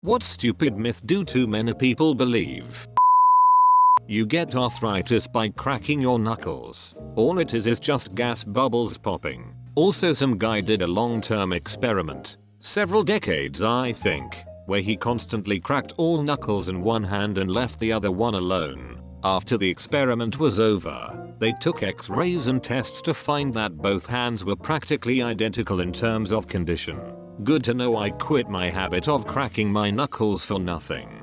What stupid myth do too many people believe? You get arthritis by cracking your knuckles. All it is just gas bubbles popping. Also, some guy did a long-term experiment, several decades I think, where he constantly cracked all knuckles in one hand and left the other one alone. After the experiment was over, they took x-rays and tests to find that both hands were practically identical in terms of condition. Good to know I quit my habit of cracking my knuckles for nothing.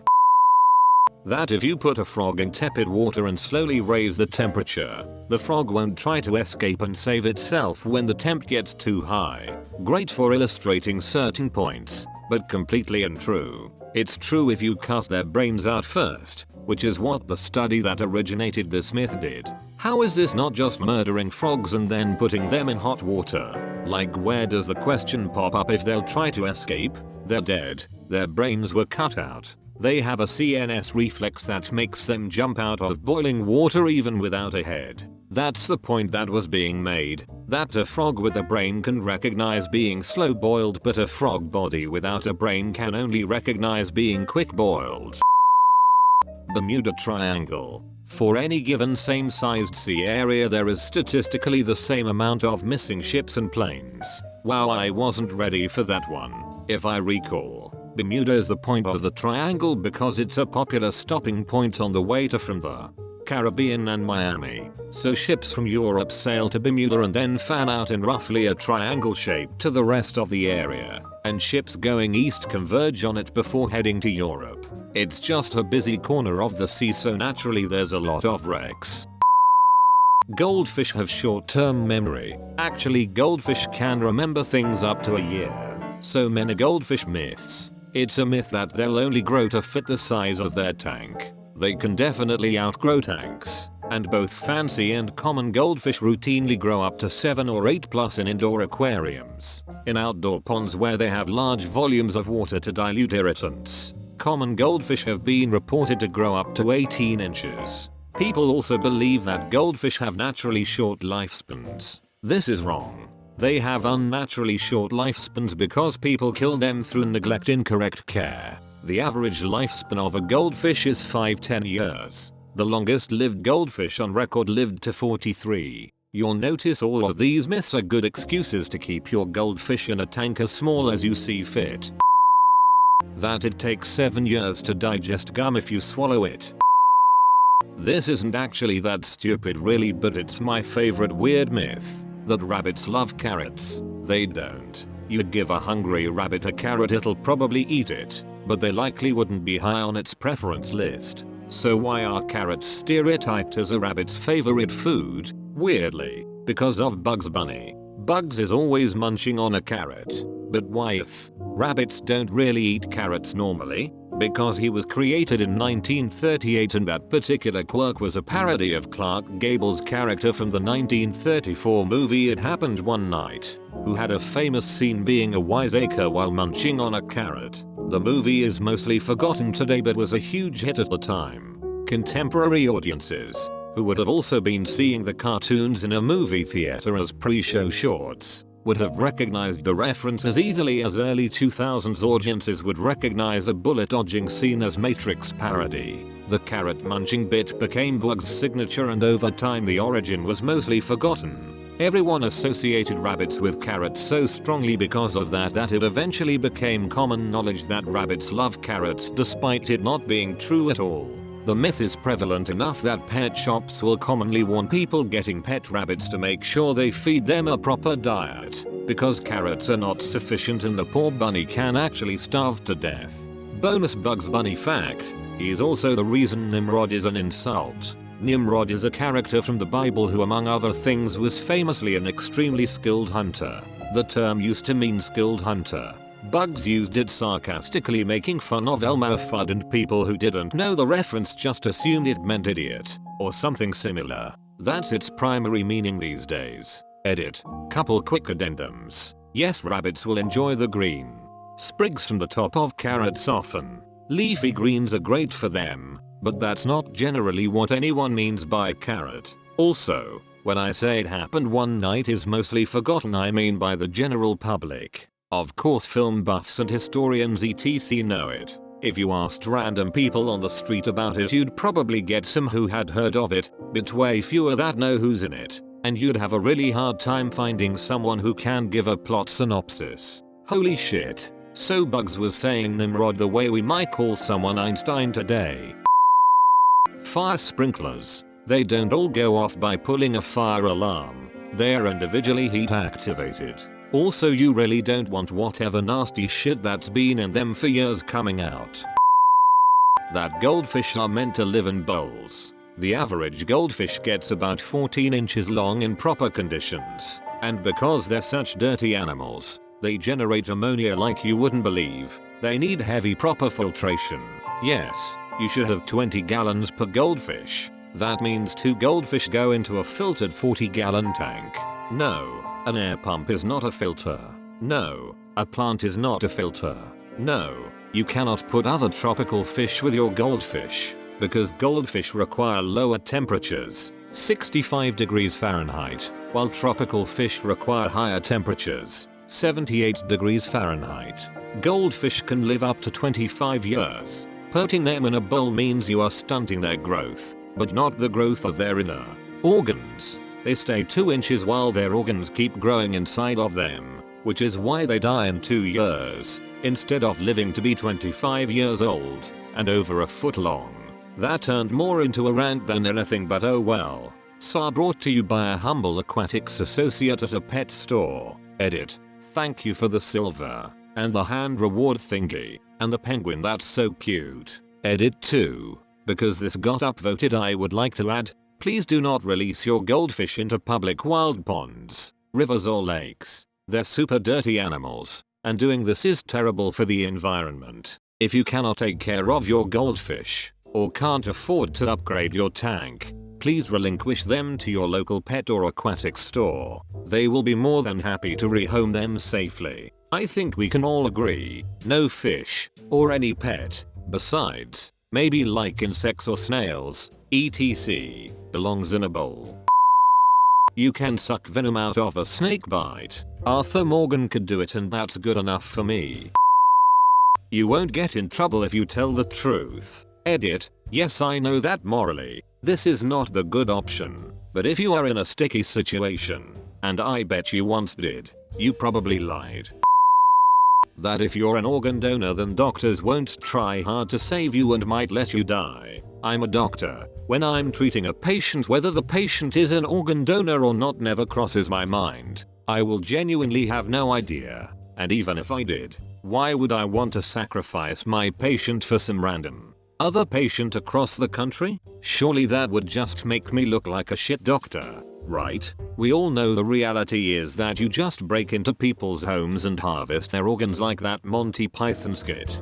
That if you put a frog in tepid water and slowly raise the temperature, the frog won't try to escape and save itself when the temp gets too high. Great for illustrating certain points, but completely untrue. It's true if you cut their brains out first, which is what the study that originated this myth did. How is this not just murdering frogs and then putting them in hot water? Like, where does the question pop up if they'll try to escape? They're dead, their brains were cut out. They have a CNS reflex that makes them jump out of boiling water even without a head. That's the point that was being made, that a frog with a brain can recognize being slow boiled, but a frog body without a brain can only recognize being quick boiled. Bermuda Triangle. For any given same-sized sea area there is statistically the same amount of missing ships and planes. Wow, I wasn't ready for that one. If I recall, Bermuda is the point of the triangle because it's a popular stopping point on the way to from the Caribbean and Miami. So ships from Europe sail to Bermuda and then fan out in roughly a triangle shape to the rest of the area, and ships going east converge on it before heading to Europe. It's just a busy corner of the sea, so naturally there's a lot of wrecks. Goldfish have short-term memory. Actually, goldfish can remember things up to a year. So many goldfish myths. It's a myth that they'll only grow to fit the size of their tank. They can definitely outgrow tanks, and both fancy and common goldfish routinely grow up to 7 or 8 plus in indoor aquariums. In outdoor ponds where they have large volumes of water to dilute irritants, common goldfish have been reported to grow up to 18 inches. People also believe that goldfish have naturally short lifespans. This is wrong. They have unnaturally short lifespans because people kill them through neglect, incorrect care. The average lifespan of a goldfish is 5-10 years. The longest lived goldfish on record lived to 43. You'll notice all of these myths are good excuses to keep your goldfish in a tank as small as you see fit. That it takes 7 years to digest gum if you swallow it. This isn't actually that stupid really, but it's my favorite weird myth, that rabbits love carrots. They don't. You'd give a hungry rabbit a carrot, it'll probably eat it, but they likely wouldn't be high on its preference list. So why are carrots stereotyped as a rabbit's favorite food? Weirdly, because of Bugs Bunny. Bugs is always munching on a carrot. But why if rabbits don't really eat carrots normally? Because he was created in 1938 and that particular quirk was a parody of Clark Gable's character from the 1934 movie It Happened One Night, who had a famous scene being a wiseacre while munching on a carrot. The movie is mostly forgotten today but was a huge hit at the time. Contemporary audiences, who would have also been seeing the cartoons in a movie theater as pre-show shorts, would have recognized the reference as easily as early 2000s audiences would recognize a bullet dodging scene as Matrix parody. The carrot munching bit became Bugs' signature and over time the origin was mostly forgotten. Everyone associated rabbits with carrots so strongly because of that it eventually became common knowledge that rabbits love carrots despite it not being true at all. The myth is prevalent enough that pet shops will commonly warn people getting pet rabbits to make sure they feed them a proper diet, because carrots are not sufficient and the poor bunny can actually starve to death. Bonus Bugs Bunny fact, he is also the reason Nimrod is an insult. Nimrod is a character from the Bible who among other things was famously an extremely skilled hunter. The term used to mean skilled hunter. Bugs used it sarcastically, making fun of Elmer Fudd, and people who didn't know the reference just assumed it meant idiot, or something similar. That's its primary meaning these days. Edit. Couple quick addendums. Yes, rabbits will enjoy the green sprigs from the top of carrots often. Leafy greens are great for them, but that's not generally what anyone means by carrot. Also, when I say It Happened One Night is mostly forgotten, I mean by the general public. Of course film buffs and historians etc know it. If you asked random people on the street about it, you'd probably get some who had heard of it, but way fewer that know who's in it, and you'd have a really hard time finding someone who can give a plot synopsis. Holy shit. So Bugs was saying Nimrod the way we might call someone Einstein today. Fire sprinklers. They don't all go off by pulling a fire alarm. They're individually heat activated. Also, you really don't want whatever nasty shit that's been in them for years coming out. That goldfish are meant to live in bowls. The average goldfish gets about 14 inches long in proper conditions, and because they're such dirty animals, they generate ammonia like you wouldn't believe. They need heavy proper filtration. Yes, you should have 20 gallons per goldfish. That means 2 goldfish go into a filtered 40-gallon tank. No, an air pump is not a filter. No, a plant is not a filter. No, you cannot put other tropical fish with your goldfish, because goldfish require lower temperatures, 65 degrees Fahrenheit, while tropical fish require higher temperatures, 78 degrees Fahrenheit. Goldfish can live up to 25 years. Putting them in a bowl means you are stunting their growth, but not the growth of their inner organs. They stay 2 inches while their organs keep growing inside of them, which is why they die in 2 years, instead of living to be 25 years old, and over a foot long. That turned more into a rant than anything, but oh well. SA brought to you by a humble aquatics associate at a pet store. Edit. Thank you for the silver, and the hand reward thingy, and the penguin that's so cute. Edit 2. Because this got upvoted, I would like to add, please do not release your goldfish into public wild ponds, rivers or lakes. They're super dirty animals, and doing this is terrible for the environment. If you cannot take care of your goldfish, or can't afford to upgrade your tank, please relinquish them to your local pet or aquatic store. They will be more than happy to rehome them safely. I think we can all agree, no fish, or any pet, besides, maybe like insects or snails, etc., belongs in a bowl. You can suck venom out of a snake bite. Arthur Morgan could do it, and that's good enough for me. You won't get in trouble if you tell the truth. Edit. Yes, I know that morally, this is not the good option, but if you are in a sticky situation, and I bet you once did, you probably lied. That if you're an organ donor, then doctors won't try hard to save you and might let you die. I'm a doctor. When I'm treating a patient, whether the patient is an organ donor or not never crosses my mind. I will genuinely have no idea. And even if I did, why would I want to sacrifice my patient for some random other patient across the country? Surely that would just make me look like a shit doctor, right? We all know the reality is that you just break into people's homes and harvest their organs like that Monty Python skit.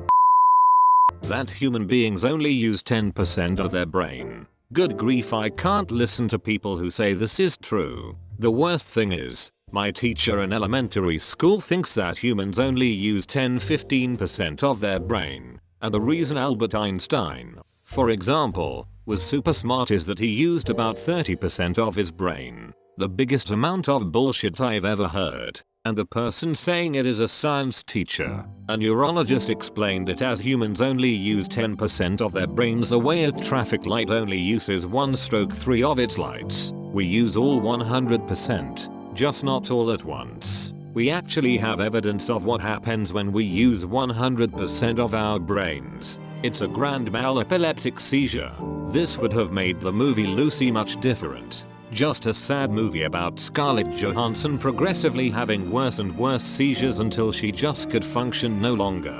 That human beings only use 10% of their brain. Good grief, I can't listen to people who say this is true. The worst thing is, my teacher in elementary school thinks that humans only use 10-15% of their brain. And the reason Albert Einstein, for example, was super smart is that he used about 30% of his brain. The biggest amount of bullshit I've ever heard. And the person saying it is a science teacher. A neurologist explained it as humans only use 10% of their brains the way a traffic light only uses 1/3 of its lights. We use all 100%, just not all at once. We actually have evidence of what happens when we use 100% of our brains. It's a grand mal epileptic seizure. This would have made the movie Lucy much different. Just a sad movie about Scarlett Johansson progressively having worse and worse seizures until she just could function no longer.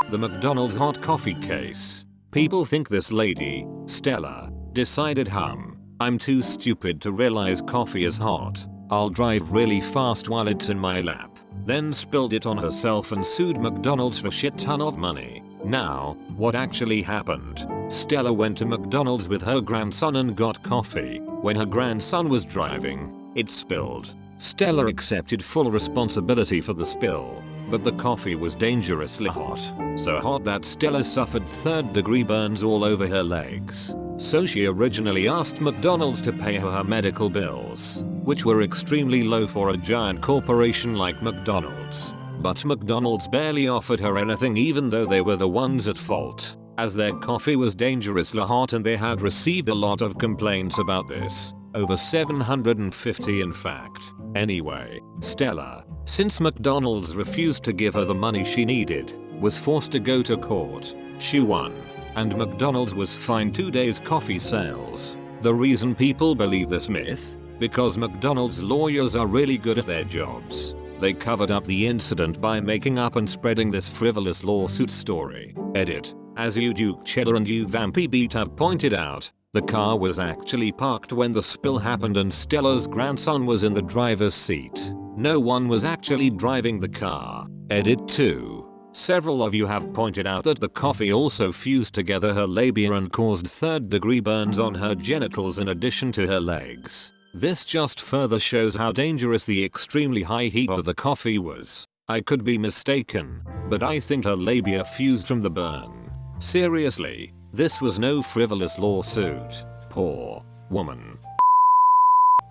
The McDonald's hot coffee case. People think this lady, Stella, decided I'm too stupid to realize coffee is hot. I'll drive really fast while it's in my lap. Then spilled it on herself and sued McDonald's for shit ton of money. Now, what actually happened? Stella went to McDonald's with her grandson and got coffee. When her grandson was driving, it spilled. Stella accepted full responsibility for the spill, but the coffee was dangerously hot. So hot that Stella suffered 3rd-degree burns all over her legs. So she originally asked McDonald's to pay her medical bills, which were extremely low for a giant corporation like McDonald's. But McDonald's barely offered her anything even though they were the ones at fault, as their coffee was dangerously hot and they had received a lot of complaints about this. Over 750 in fact. Anyway, Stella, since McDonald's refused to give her the money she needed, was forced to go to court. She won, and McDonald's was fined 2 days coffee sales. The reason people believe this myth? Because McDonald's lawyers are really good at their jobs. They covered up the incident by making up and spreading this frivolous lawsuit story. Edit. As you Duke Cheddar and you Vampy Beat have pointed out, the car was actually parked when the spill happened and Stella's grandson was in the driver's seat. No one was actually driving the car. Edit 2. Several of you have pointed out that the coffee also fused together her labia and caused third-degree burns on her genitals in addition to her legs. This just further shows how dangerous the extremely high heat of the coffee was. I could be mistaken, but I think her labia fused from the burn. Seriously, this was no frivolous lawsuit. Poor woman.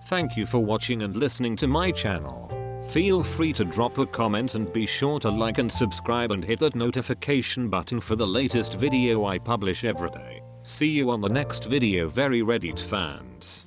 Thank you for watching and listening to my channel. Feel free to drop a comment and be sure to like and subscribe and hit that notification button for the latest video I publish every day. See you on the next video, very Reddit fans.